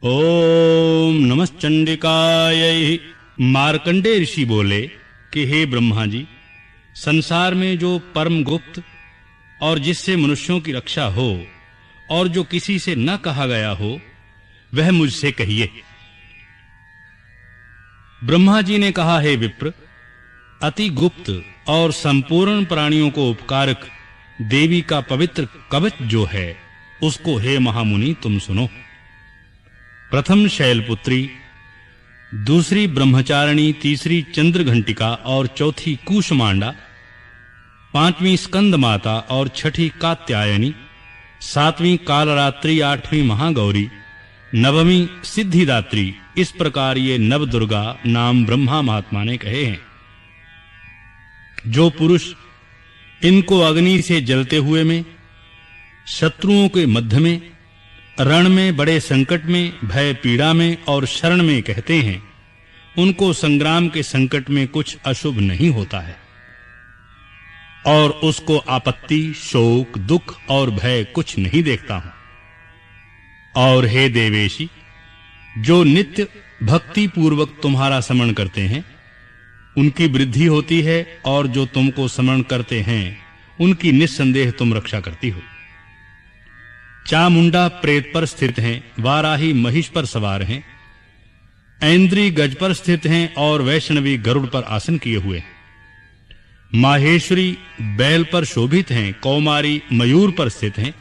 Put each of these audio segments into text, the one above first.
ओम नमश्चंडिकायै। मार्कंडेय ऋषि बोले कि हे ब्रह्मा जी, संसार में जो परम गुप्त और जिससे मनुष्यों की रक्षा हो और जो किसी से न कहा गया हो, वह मुझसे कहिए। ब्रह्मा जी ने कहा, हे विप्र, अति गुप्त और संपूर्ण प्राणियों को उपकारक देवी का पवित्र कवच जो है, उसको हे महामुनि तुम सुनो। प्रथम शैलपुत्री, दूसरी ब्रह्मचारिणी, तीसरी चंद्रघंटिका और चौथी कूष्मांडा, पांचवीं स्कंद माता और छठी कात्यायनी, सातवीं कालरात्रि, आठवीं महागौरी, नववीं सिद्धिदात्री, इस प्रकार ये नवदुर्गा नाम ब्रह्मा महात्मा ने कहे हैं। जो पुरुष इनको अग्नि से जलते हुए में, शत्रुओं के मध्य में, रण में, बड़े संकट में, भय पीड़ा में और शरण में कहते हैं, उनको संग्राम के संकट में कुछ अशुभ नहीं होता है और उसको आपत्ति, शोक, दुख और भय कुछ नहीं देखता हूं। और हे देवेशी, जो नित्य भक्ति पूर्वक तुम्हारा स्मरण करते हैं, उनकी वृद्धि होती है और जो तुमको स्मरण करते हैं, उनकी निस्संदेह तुम रक्षा करती हो। चामुंडा प्रेत पर स्थित हैं, वाराही महिष पर सवार हैं, ऐन्द्री गज पर स्थित हैं और वैष्णवी गरुड़ पर आसन किए हुए हैं। माहेश्वरी बैल पर शोभित हैं, कौमारी मयूर पर स्थित हैं,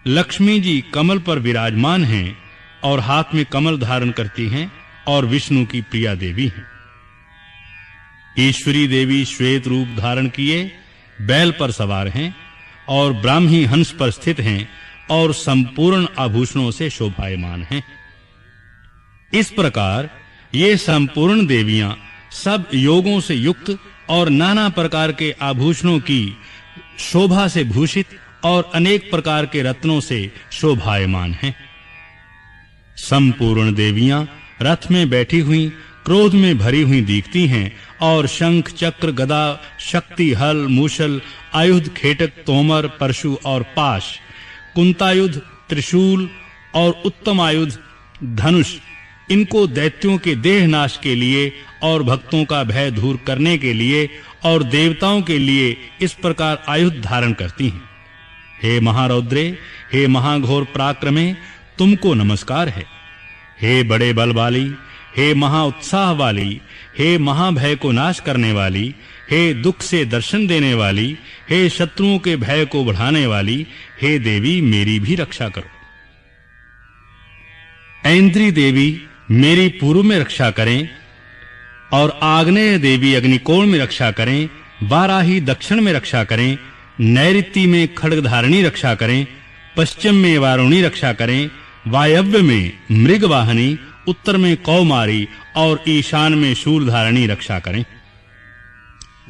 लक्ष्मी जी कमल पर विराजमान हैं और हाथ में कमल धारण करती हैं और विष्णु की प्रिया देवी हैं। ईश्वरी देवी श्वेत रूप धारण किए बैल पर सवार हैं और ब्राह्मी हंस पर स्थित हैं और संपूर्ण आभूषणों से शोभायमान हैं। इस प्रकार ये संपूर्ण देवियां सब योगों से युक्त और नाना प्रकार के आभूषणों की शोभा से भूषित और अनेक प्रकार के रत्नों से शोभायमान हैं। संपूर्ण देवियां रथ में बैठी हुई क्रोध में भरी हुई दिखती हैं और शंख, चक्र, गदा, शक्ति, हल, मूषल, आयुध, खेटक, तोमर, परशु और पाश, कुंतायुध, त्रिशूल और उत्तम आयुध धनुष, इनको दैत्यों के देह नाश के लिए और भक्तों का भय दूर करने के लिए और देवताओं के लिए इस प्रकार आयुध धारण करती हैं। हे महारौद्रे, हे महाघोर पराक्रमे, तुमको नमस्कार है। हे बड़े बल वाली, हे महा उत्साह वाली, हे महाभय को नाश करने वाली, हे दुख से दर्शन देने वाली, हे शत्रुओं के भय को बढ़ाने वाली, हे देवी मेरी भी रक्षा करो। ऐन्द्री देवी मेरी पूर्व में रक्षा करें और आग्नेय देवी अग्निकोण में रक्षा करें, वाराही दक्षिण में रक्षा करें, नैऋत्य में खड्गधारिणी रक्षा करें, पश्चिम में वारुणी रक्षा करें, वायव्य में मृगवाहिनी, उत्तर में कौमारी और ईशान में शूलधारिणी रक्षा करें।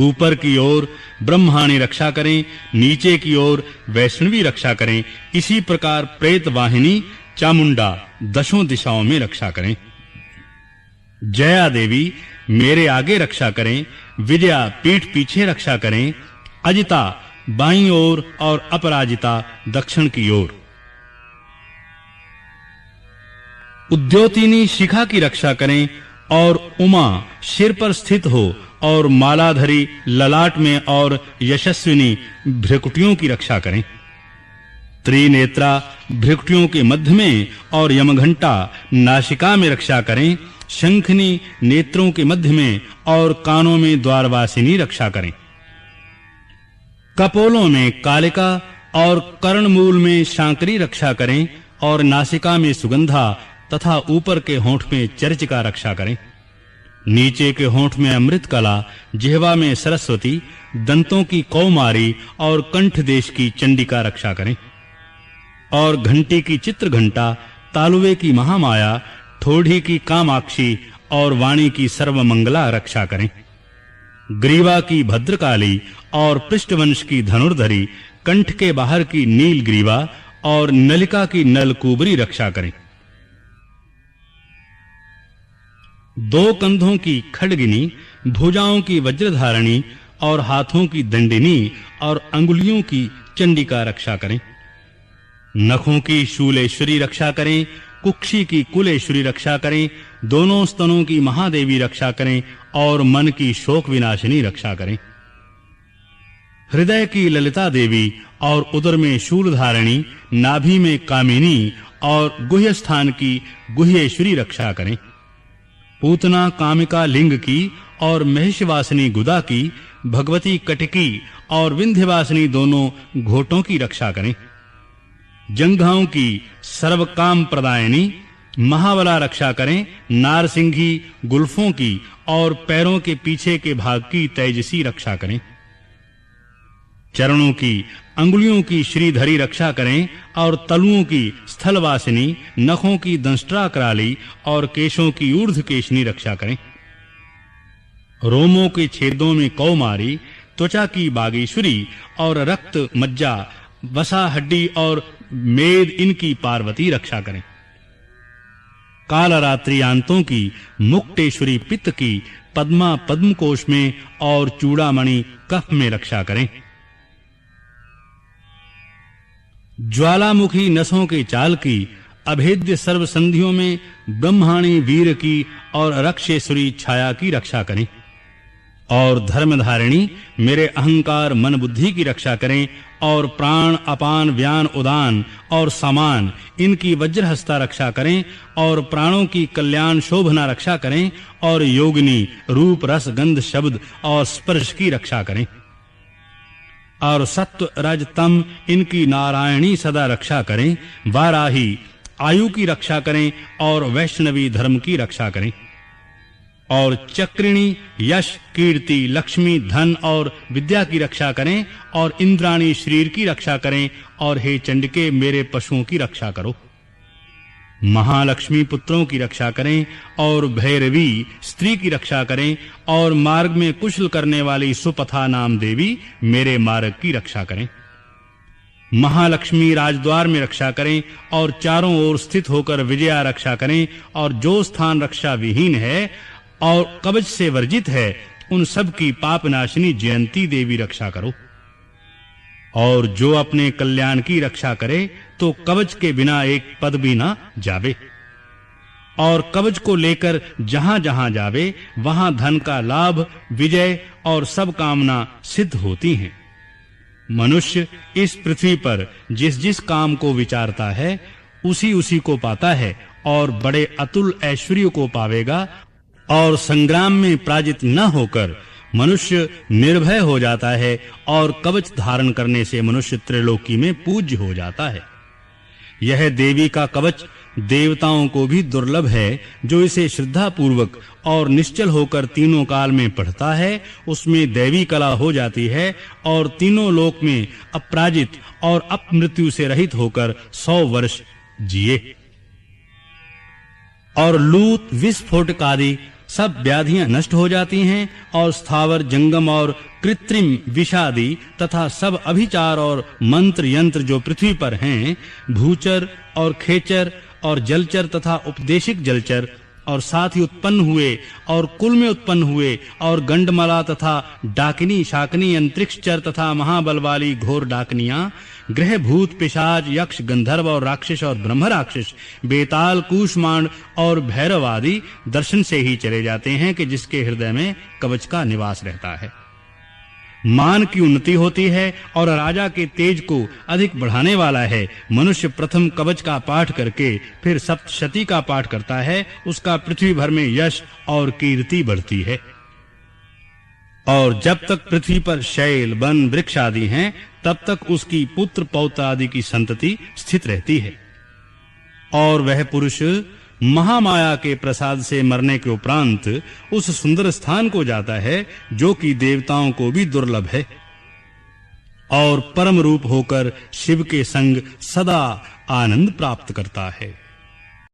ऊपर की ओर ब्रह्माणी रक्षा करें, नीचे की ओर वैष्णवी रक्षा करें। इसी प्रकार प्रेत वाहिनी चामुंडा दशों दिशाओं में रक्षा करें। जया देवी मेरे आगे रक्षा करें, विजया पीठ पीछे रक्षा करें, अजिता बाईं ओर और अपराजिता दक्षिण की ओर। उद्योतिनी शिखा की रक्षा करें और उमा सिर पर स्थित हो और मालाधरी ललाट में और यशस्विनी भ्रिकुटियों की रक्षा करें। त्रिनेत्रा भ्रिकुटियों के मध्य में और यमघंटा नासिका में रक्षा करें। शंखनी नेत्रों के मध्य में और कानों में द्वारवासिनी रक्षा करें। कपोलों में कालिका और कर्णमूल में शांकरी रक्षा करें और नासिका में सुगंधा तथा ऊपर के होंठ में चर्चिका रक्षा करें। नीचे के होंठ में अमृत कला, जिह्वा में सरस्वती, दंतों की कौमारी और कंठ देश की चंडिका रक्षा करें। और घंटी की चित्र घंटा, तालुवे की महामाया, ठोड़ी की कामाक्षी और वाणी की सर्वमंगला रक्षा करें। ग्रीवा की भद्रकाली और पृष्ठवंश की धनुर्धरी, कंठ के बाहर की नील ग्रीवा और नलिका की नलकूबरी रक्षा करें। दो कंधों की खड्गिनी, भुजाओं की वज्रधारिणी और हाथों की दंडिनी और अंगुलियों की चंडिका रक्षा करें। नखों की शूलेश्वरी रक्षा करें, कुक्षी की कुलेश्वरी रक्षा करें, दोनों स्तनों की महादेवी रक्षा करें और मन की शोक विनाशिनी रक्षा करें। हृदय की ललिता देवी और उदर में शूलधारिणी, नाभि में कामिनी और गुह्य स्थान की गुह्येश्वरी रक्षा करें। पूतना कामिका लिंग की और महिषवासिनी गुदा की, भगवती कटिकी और विंध्यवासिनी दोनों घोटों की रक्षा करें। जंघाओं की सर्वकाम प्रदायिनी महाबला रक्षा करें। नारसिंही गुल्फों की और पैरों के पीछे के भाग की तेजसी रक्षा करें। चरणों की अंगुलियों की श्रीधरी रक्षा करें और तलुओं की स्थलवासिनी, नखों की दंष्ट्रा कराली और केशों की ऊर्ध्व केशनी रक्षा करें। रोमों के छेदों में कौमारी, त्वचा की बागेश्वरी और रक्त, मज्जा, वसा, हड्डी और मेद इनकी पार्वती रक्षा करें। कालरात्रि आंतों की मुक्तेश्वरी पित्त की पद्मा पद्मकोश में और चूड़ामणि कफ में रक्षा करें। ज्वालामुखी नसों के चाल की, अभेद्य सर्व संधियों में ब्रह्माणी वीर की और रक्षेश्वरी छाया की रक्षा करें। और धर्मधारिणी मेरे अहंकार मन बुद्धि की रक्षा करें और प्राण अपान व्यान उदान और समान इनकी वज्रहस्ता रक्षा करें और प्राणों की कल्याण शोभना रक्षा करें और योगिनी रूप रस गंध शब्द और स्पर्श की रक्षा करें और सत्व रज तम इनकी नारायणी सदा रक्षा करें। वाराही आयु की रक्षा करें और वैष्णवी धर्म की रक्षा करें और चक्रिणी यश कीर्ति लक्ष्मी धन और विद्या की रक्षा करें और इंद्राणी शरीर की रक्षा करें और हे चंडिके मेरे पशुओं की रक्षा करो। महालक्ष्मी पुत्रों की रक्षा करें और भैरवी स्त्री की रक्षा करें और मार्ग में कुशल करने वाली सुपथा नाम देवी मेरे मार्ग की रक्षा करें। महालक्ष्मी राजद्वार में रक्षा करें और चारों ओर स्थित होकर विजया रक्षा करें और जो स्थान रक्षा विहीन है और कवच से वर्जित है उन सब की पापनाशिनी जयंती देवी रक्षा करो। और जो अपने कल्याण की रक्षा करे तो कवच के बिना एक पद भी ना जावे और कवच को लेकर जहां-जहां जावे वहां धन का लाभ, विजय और सब कामना सिद्ध होती हैं। मनुष्य इस पृथ्वी पर जिस-जिस काम को विचारता है उसी को पाता है और बड़े अतुल ऐश्वर्य को पावेगा और संग्राम में पराजित न होकर मनुष्य निर्भय हो जाता है और कवच धारण करने से मनुष्य त्रिलोकी में पूज्य हो जाता है। यह देवी का कवच देवताओं को भी दुर्लभ है। जो इसे श्रद्धा पूर्वक और निश्चल होकर तीनों काल में पढ़ता है उसमें दैवी कला हो जाती है और तीनों लोक में अपराजित और अपमृत्यु से रहित होकर 100 वर्ष जिए। और लूट विस्फोटक आदि सब व्याधियां नष्ट हो जाती हैं और स्थावर जंगम और कृत्रिम विषादी तथा सब अभिचार और मंत्र यंत्र जो पृथ्वी पर हैं, भूचर और खेचर और जलचर तथा उपदेशिक जलचर और साथ ही उत्पन्न हुए और कुल में उत्पन्न हुए और गंडमाला तथा डाकिनी शाकिनी अंतरिक्षचर तथा महाबल वाली घोर डाकनियां, ग्रह भूत पिशाच यक्ष गंधर्व और राक्षस और ब्रह्म राक्षस, बेताल कूष्मांड और भैरव आदि दर्शन से ही चले जाते हैं कि जिसके हृदय में कवच का निवास रहता है। मान की उन्नति होती है और राजा के तेज को अधिक बढ़ाने वाला है। मनुष्य प्रथम कवच का पाठ करके फिर सप्तशती का पाठ करता है, उसका पृथ्वी भर में यश और कीर्ति बढ़ती है। और जब तक पृथ्वी पर शैल वन वृक्ष आदि हैं तब तक उसकी पुत्र पौत्र आदि की संतति स्थित रहती है। और वह पुरुष महामाया के प्रसाद से मरने के उपरांत उस सुंदर स्थान को जाता है जो कि देवताओं को भी दुर्लभ है और परम रूप होकर शिव के संग सदा आनंद प्राप्त करता है।